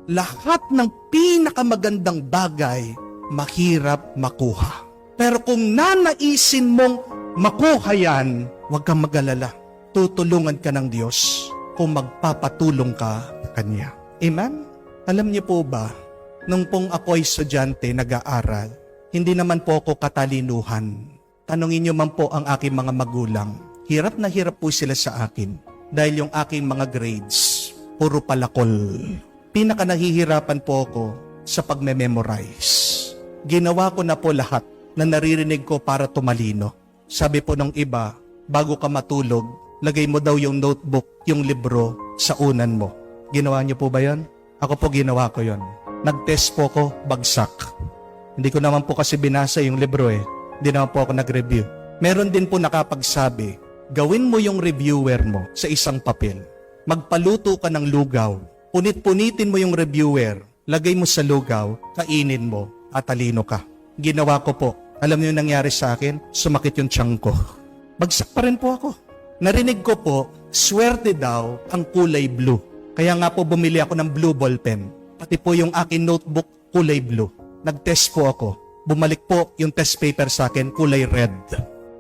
lahat ng pinakamagandang bagay, mahirap makuha. Pero kung nanaisin mong makuha yan, huwag kang mag-alala. Tutulungan ka ng Diyos kung magpapatulong ka sa Kanya. Amen? Alam niyo po ba, nung pong ako'y estudyante, nag-aaral, hindi naman po ako katalinuhan. Tanungin niyo man po ang aking mga magulang. Hirap na hirap po sila sa akin dahil yung aking mga grades, puro palakol. Pinaka nahihirapan po ako sa pagme-memorize. Ginawa ko na po lahat na naririnig ko para tumalino. Sabi po ng iba, bago ka matulog, lagay mo daw yung notebook, yung libro sa unan mo. Ginawa niyo po ba yan? Ako po ginawa ko yon. Nag-test po ko, bagsak. Hindi ko naman po kasi binasa yung libro eh. Hindi naman po ako nag-review. Meron din po nakapagsabi, gawin mo yung reviewer mo sa isang papel. Magpaluto ka ng lugaw. Punit-punitin mo yung reviewer. Lagay mo sa lugaw, kainin mo, at talino ka. Ginawa ko po. Alam niyo yung nangyari sa akin? Sumakit yung tiyan ko. Bagsak pa rin po ako. Narinig ko po, swerte daw ang kulay blue. Kaya nga po bumili ako ng blue ball pen. Pati po yung akin notebook, kulay blue. Nag-test po ako. Bumalik po yung test paper sa akin, kulay red.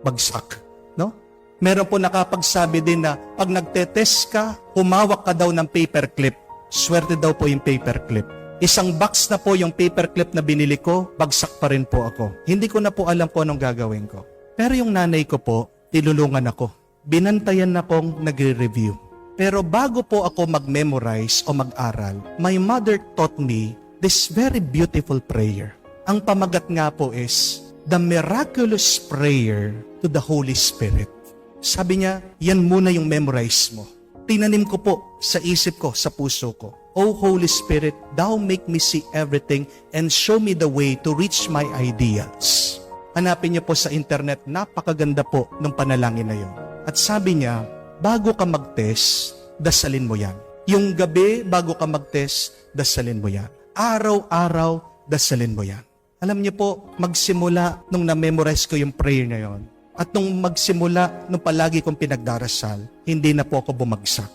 Bagsak. No? Meron po nakapagsabi din na pag nagte-test ka, humawak ka daw ng paperclip. Swerte daw po yung paperclip. Isang box na po yung paperclip na binili ko, bagsak pa rin po ako. Hindi ko na po alam po anong gagawin ko. Pero yung nanay ko po, tinulungan ako. Binantayan na akong nagre-review. Pero bago po ako mag-memorize o mag-aral, my mother taught me this very beautiful prayer. Ang pamagat nga po is, the miraculous prayer to the Holy Spirit. Sabi niya, yan muna yung memorize mo. Tinanim ko po sa isip ko, sa puso ko. O Holy Spirit, Thou make me see everything and show me the way to reach my ideals. Hanapin niyo po sa internet, napakaganda po ng panalangin na yun. At sabi niya, bago ka mag-test, dasalin mo yan. Yung gabi, bago ka mag-test, dasalin mo yan. Araw-araw, dasalin mo yan. Alam niyo po, magsimula nung na-memorize ko yung prayer na yon. At nung magsimula, nung palagi kong pinagdarasal, hindi na po ako bumagsak.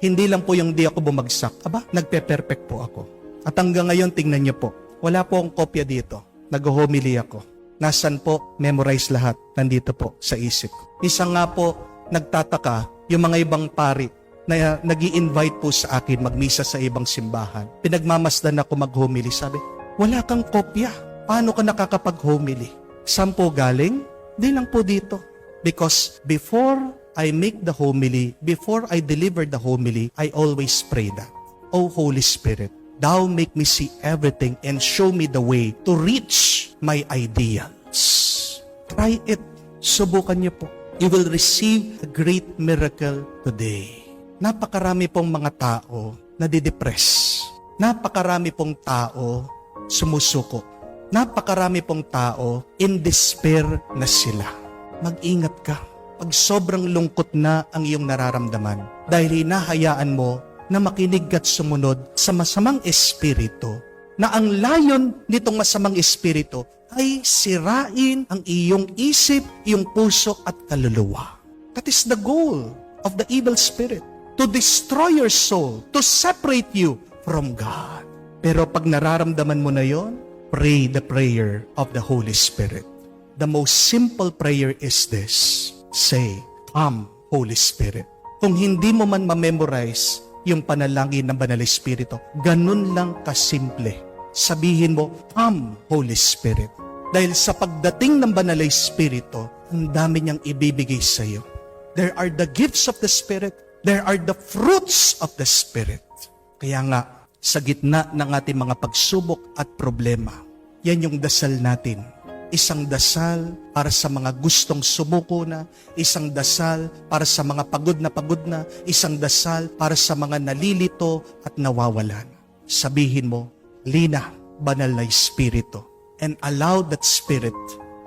Hindi lang po yung di ako bumagsak. Aba, nagpe-perfect po ako. At hanggang ngayon, tingnan niyo po, wala po akong kopya dito. Nag-homily ako. Nasaan po, memorize lahat. Nandito po sa isip ko. Isa nga po, nagtataka, yung mga ibang pari na nag-i-invite po sa akin magmisa sa ibang simbahan. Pinagmamasdan ako mag-homily. Sabi, wala kang kopya. Paano ka nakakapag-homily? Saan po galing? Di lang po dito. Because before I make the homily, before I deliver the homily, I always pray that, O Holy Spirit, Thou make me see everything and show me the way to reach my ideals. Try it. Subukan niyo po. You will receive a great miracle today. Napakarami pong mga tao nadidepress. Napakarami pong tao sumusuko. Napakarami pong tao in despair na sila. Mag-ingat ka. Pag sobrang lungkot na ang iyong nararamdaman dahil hinahayaan mo na makinig at sumunod sa masamang espiritu na ang layon nitong masamang espiritu ay sirain ang iyong isip, iyong puso at kaluluwa. That is the goal of the evil spirit. To destroy your soul, to separate you from God. Pero pag nararamdaman mo na yon, pray the prayer of the Holy Spirit. The most simple prayer is this. Say, Come, Holy Spirit. Kung hindi mo man ma-memorize yung panalangin ng Banal Espiritu, ganun lang kasimple. Sabihin mo, Come, Holy Spirit. Dahil sa pagdating ng Banal Espiritu, ang dami niyang ibibigay sa iyo. There are the gifts of the Spirit. There are the fruits of the Spirit. Kaya nga, sa gitna ng ating mga pagsubok at problema, yan yung dasal natin. Isang dasal para sa mga gustong sumuko na, isang dasal para sa mga pagod na, isang dasal para sa mga nalilito at nawawalan. Sabihin mo, Lina, Banal na Espiritu, and allow that Spirit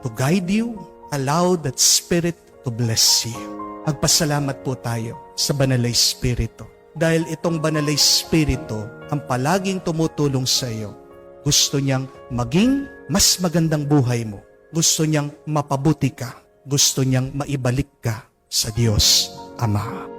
to guide you, allow that Spirit to bless you. Magpasalamat po tayo sa Banal na Espiritu. Dahil itong Banal na Espiritu ang palaging tumutulong sa iyo. Gusto niyang maging mas magandang buhay mo. Gusto niyang mapabuti ka. Gusto niyang maibalik ka sa Diyos Ama.